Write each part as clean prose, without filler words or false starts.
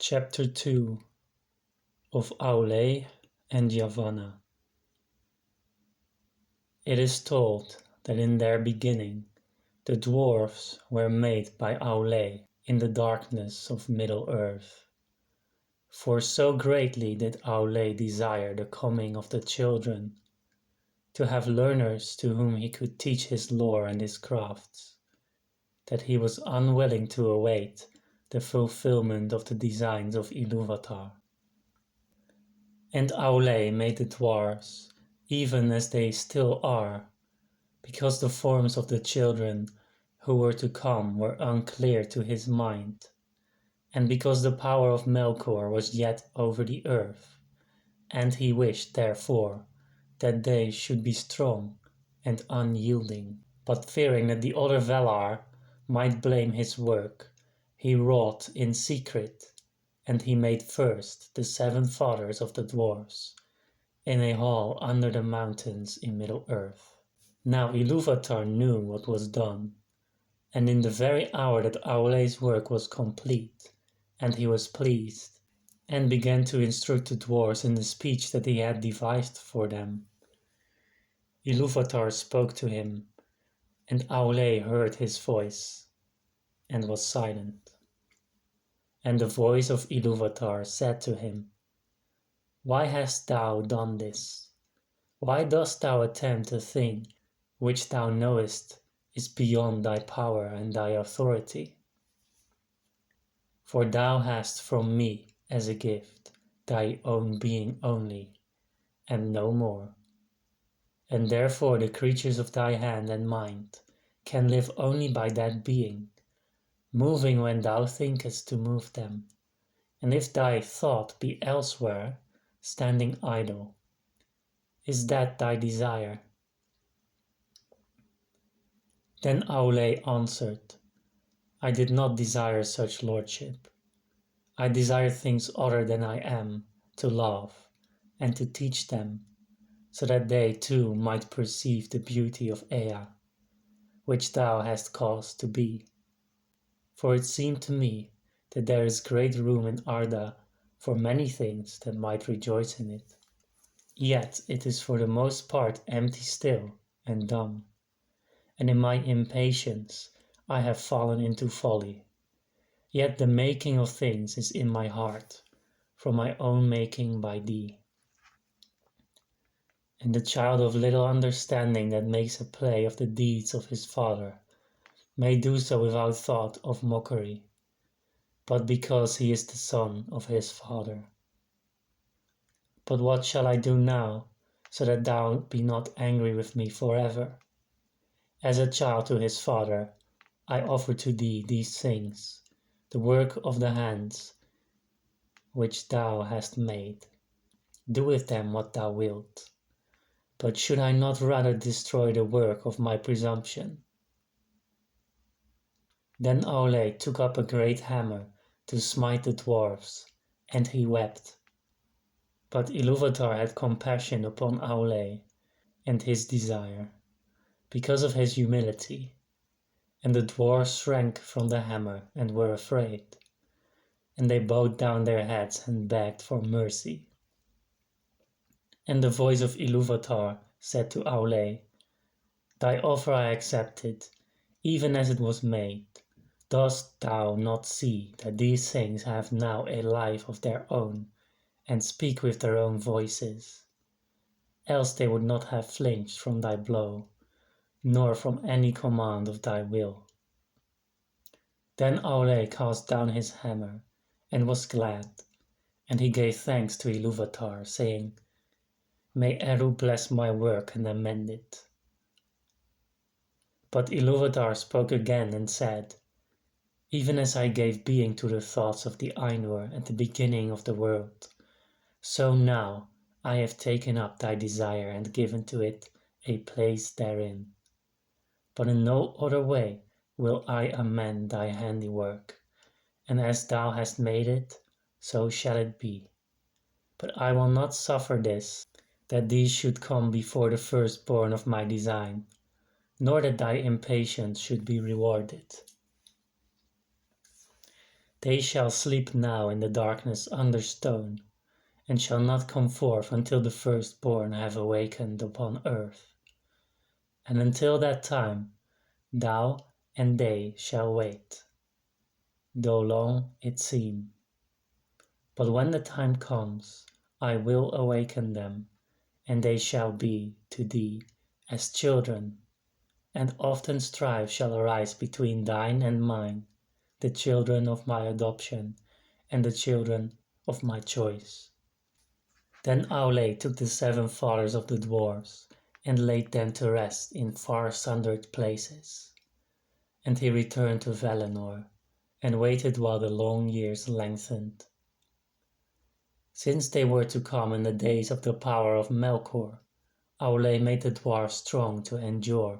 Chapter 2 of Aulë and Yavanna. It is told that in their beginning the dwarfs were made by Aulë in the darkness of Middle-earth. For so greatly did Aulë desire the coming of the children, to have learners to whom he could teach his lore and his crafts, that he was unwilling to await the fulfillment of the designs of Ilúvatar. And Aulë made the dwarfs, even as they still are, because the forms of the children who were to come were unclear to his mind, and because the power of Melkor was yet over the earth, and he wished, therefore, that they should be strong and unyielding. But fearing that the other Valar might blame his work, he wrought in secret, and he made first the 7 fathers of the dwarfs, in a hall under the mountains in Middle-earth. Now Ilúvatar knew what was done, and in the very hour that Aulë's work was complete, and he was pleased, and began to instruct the dwarfs in the speech that he had devised for them, Ilúvatar spoke to him, and Aulë heard his voice, and was silent. And the voice of Ilúvatar said to him, "Why hast thou done this? Why dost thou attempt a thing which thou knowest is beyond thy power and thy authority? For thou hast from me as a gift thy own being only, and no more. And therefore the creatures of thy hand and mind can live only by that being, moving when thou thinkest to move them, and if thy thought be elsewhere, standing idle. Is that thy desire?" Then Aulë answered, "I did not desire such lordship. I desire things other than I am, to love, and to teach them, so that they too might perceive the beauty of Ea, which thou hast caused to be. For it seemed to me that there is great room in Arda for many things that might rejoice in it. Yet it is for the most part empty still and dumb, and in my impatience I have fallen into folly. Yet the making of things is in my heart, from my own making by thee. And the child of little understanding that makes a play of the deeds of his father may do so without thought of mockery, but because he is the son of his father. But what shall I do now, so that thou be not angry with me forever? As a child to his father, I offer to thee these things, the work of the hands which thou hast made. Do with them what thou wilt. But should I not rather destroy the work of my presumption?" Then Aulë took up a great hammer to smite the dwarfs, and he wept. But Ilúvatar had compassion upon Aulë and his desire, because of his humility, and the dwarfs shrank from the hammer and were afraid, and they bowed down their heads and begged for mercy. And the voice of Ilúvatar said to Aulë, "Thy offer I accepted, even as it was made. Dost thou not see that these things have now a life of their own, and speak with their own voices? Else they would not have flinched from thy blow, nor from any command of thy will." Then Aulë cast down his hammer, and was glad, and he gave thanks to Ilúvatar, saying, "May Eru bless my work and amend it." But Ilúvatar spoke again and said, "Even as I gave being to the thoughts of the Ainur at the beginning of the world, so now I have taken up thy desire and given to it a place therein. But in no other way will I amend thy handiwork, and as thou hast made it, so shall it be. But I will not suffer this, that these should come before the firstborn of my design, nor that thy impatience should be rewarded." They shall sleep now in the darkness under stone, and shall not come forth until the firstborn have awakened upon earth. And until that time, thou and they shall wait, though long it seem. But when the time comes, I will awaken them, and they shall be to thee as children, and often strife shall arise between thine and mine, the children of my adoption and the children of my choice. Then Aulë took the 7 fathers of the dwarfs and laid them to rest in far sundered places. And he returned to Valinor, and waited while the long years lengthened. Since they were to come in the days of the power of Melkor, Aulë made the dwarfs strong to endure.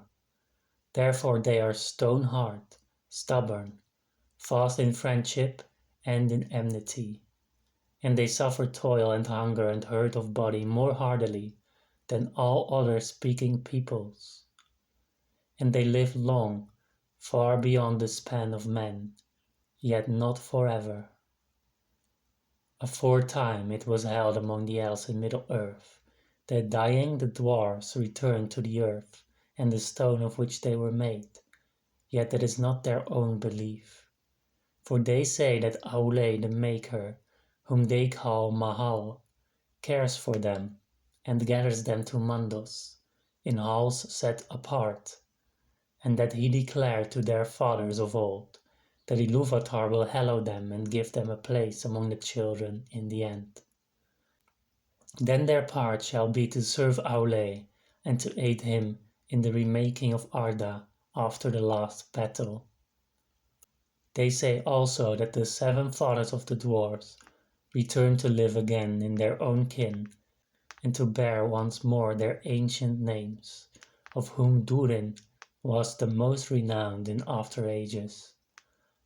Therefore they are stone-hard, stubborn, fast in friendship and in enmity, and they suffer toil and hunger and hurt of body more heartily than all other speaking peoples. And they live long, far beyond the span of men, yet not forever. Aforetime it was held among the elves in Middle-earth, that dying the dwarfs returned to the earth and the stone of which they were made, yet that is not their own belief. For they say that Aulë the Maker, whom they call Mahal, cares for them, and gathers them to Mandos, in halls set apart, and that he declared to their fathers of old, that Ilúvatar will hallow them and give them a place among the children in the end. Then their part shall be to serve Aulë, and to aid him in the remaking of Arda after the last battle. They say also that the 7 fathers of the dwarfs return to live again in their own kin, and to bear once more their ancient names, of whom Durin was the most renowned in after ages,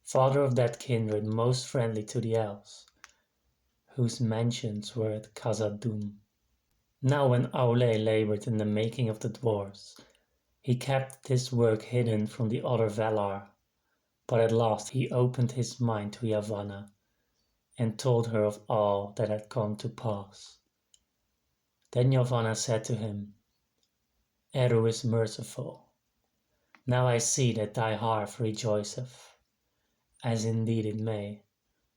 father of that kindred most friendly to the elves, whose mansions were at Khazad-dûm. Now when Aulë labored in the making of the dwarfs, he kept this work hidden from the other Valar, but at last he opened his mind to Yavanna, and told her of all that had come to pass. Then Yavanna said to him, Eru is merciful. Now I see that thy heart rejoiceth, as indeed it may,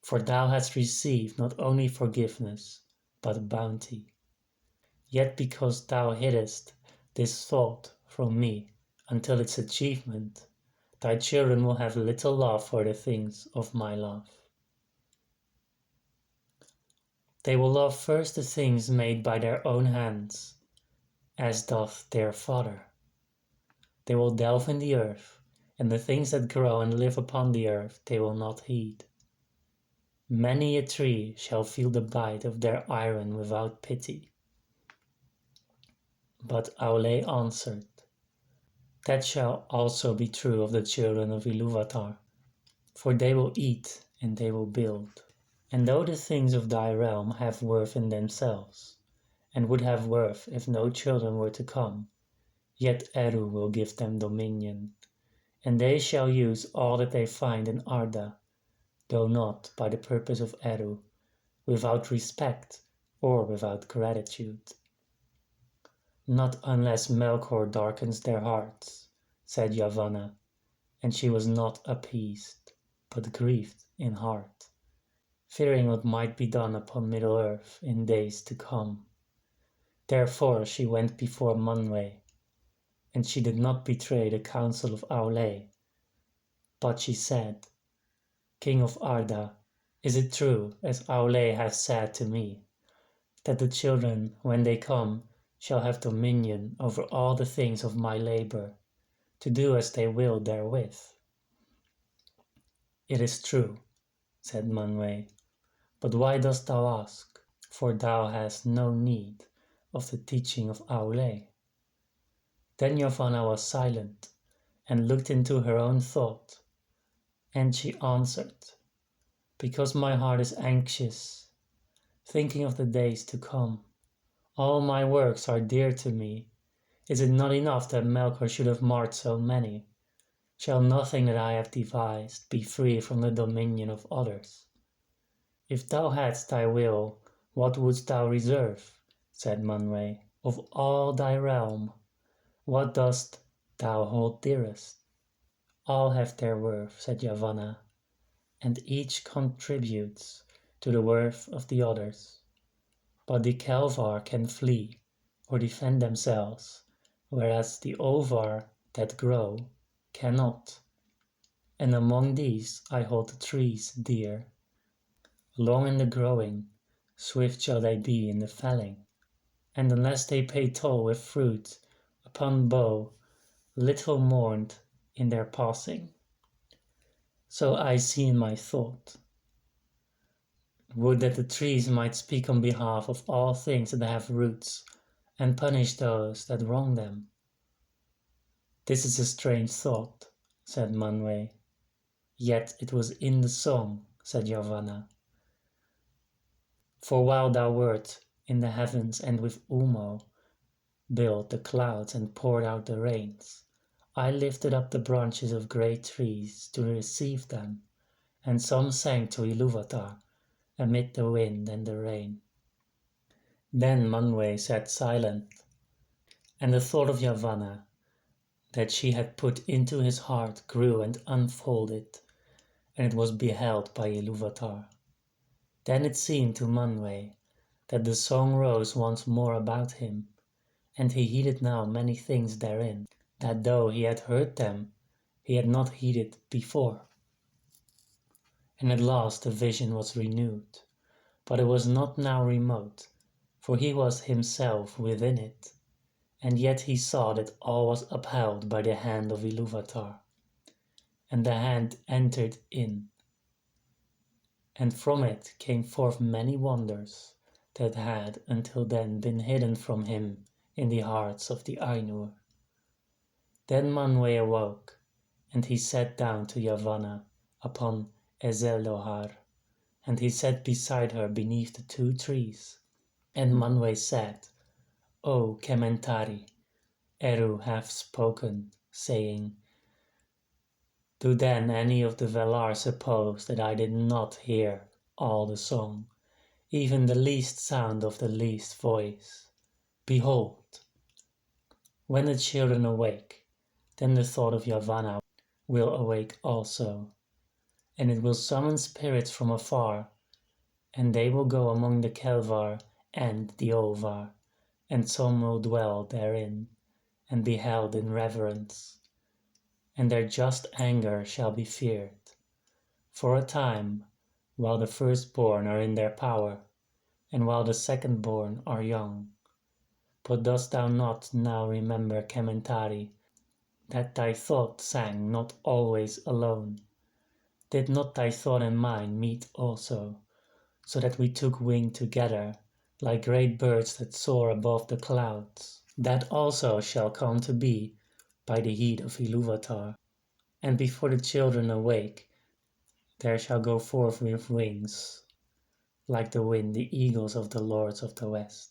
for thou hast received not only forgiveness, but bounty. Yet because thou hiddest this thought from me until its achievement, thy children will have little love for the things of my love. They will love first the things made by their own hands, as doth their father. They will delve in the earth, and the things that grow and live upon the earth they will not heed. Many a tree shall feel the bite of their iron without pity. But Aulë answered, That shall also be true of the children of Ilúvatar, for they will eat and they will build. And though the things of thy realm have worth in themselves, and would have worth if no children were to come, yet Eru will give them dominion, and they shall use all that they find in Arda, though not by the purpose of Eru, without respect or without gratitude. Not unless Melkor darkens their hearts, said Yavanna, and she was not appeased, but grieved in heart, fearing what might be done upon Middle-earth in days to come. Therefore she went before Manwë, and she did not betray the counsel of Aulë, but she said, King of Arda, is it true, as Aulë has said to me, that the children, when they come, shall have dominion over all the things of my labor, to do as they will therewith? It is true, said Manwë, but why dost thou ask? For thou hast no need of the teaching of Aulë. Then Yavanna was silent, and looked into her own thought, and she answered, Because my heart is anxious, thinking of the days to come. All my works are dear to me. Is it not enough that Melkor should have marred so many? Shall nothing that I have devised be free from the dominion of others? If thou hadst thy will, what wouldst thou reserve? Said Manwë. Of all thy realm, what dost thou hold dearest? All have their worth, said Yavanna, and each contributes to the worth of the others. But the Kelvar can flee or defend themselves, whereas the Ovar that grow cannot. And among these I hold the trees dear. Long in the growing, swift shall they be in the felling, and unless they pay toll with fruit upon bough, little mourned in their passing. So I see in my thought. Would that the trees might speak on behalf of all things that have roots, and punish those that wrong them. This is a strange thought, said Manwë. Yet it was in the song, said Yavanna. For while thou wert in the heavens and with Ulmo built the clouds and poured out the rains, I lifted up the branches of great trees to receive them, and some sang to Ilúvatar amid the wind and the rain. Then Manwë sat silent, and the thought of Yavanna that she had put into his heart grew and unfolded, and it was beheld by Ilúvatar. Then it seemed to Manwë that the song rose once more about him, and he heeded now many things therein, that though he had heard them, he had not heeded before. And at last the vision was renewed, but it was not now remote, for he was himself within it, and yet he saw that all was upheld by the hand of Ilúvatar, and the hand entered in, and from it came forth many wonders that had until then been hidden from him in the hearts of the Ainur. Then Manwë awoke, and he sat down to Yavanna upon Ezellohar, and he sat beside her beneath the 2 trees. And Manwë said, O Kementari, Eru hath spoken, saying, do then any of the Valar suppose that I did not hear all the song, even the least sound of the least voice? Behold, when the children awake, then the thought of Yavanna will awake also, and it will summon spirits from afar, and they will go among the Kelvar and the Olvar, and some will dwell therein, and be held in reverence, and their just anger shall be feared, for a time, while the firstborn are in their power, and while the secondborn are young. But dost thou not now remember, Kementari, that thy thought sang not always alone? Did not thy thought and mine meet also, so that we took wing together, like great birds that soar above the clouds? That also shall come to be by the heed of Ilúvatar, and before the children awake, there shall go forth with wings, like the wind, the eagles of the lords of the west.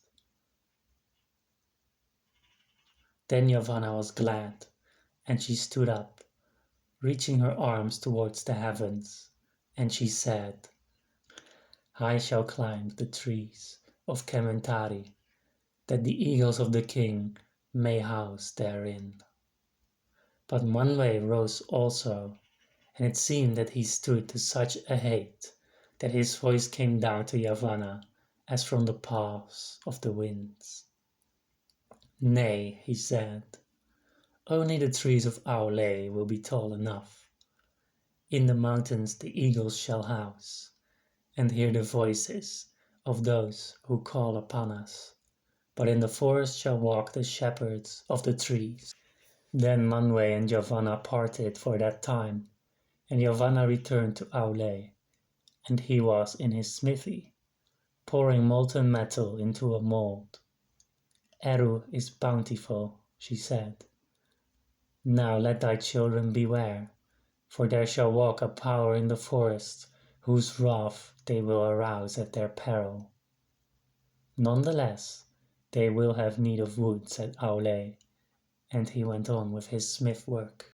Then Yavanna was glad, and she stood up, reaching her arms towards the heavens, and she said, I shall climb the trees of Kementari, that the eagles of the king may house therein. But Manwë rose also, and it seemed that he stood to such a height that his voice came down to Yavanna as from the paths of the winds. Nay, he said, only the trees of Aulë will be tall enough. In the mountains the eagles shall house, and hear the voices of those who call upon us, but in the forest shall walk the shepherds of the trees. Then Manwë and Yavanna parted for that time, and Yavanna returned to Aulë, and he was in his smithy, pouring molten metal into a mold. Eru is bountiful, she said. Now let thy children beware, for there shall walk a power in the forest, whose wrath they will arouse at their peril. Nonetheless, they will have need of wood, said Aulë, and he went on with his smith work.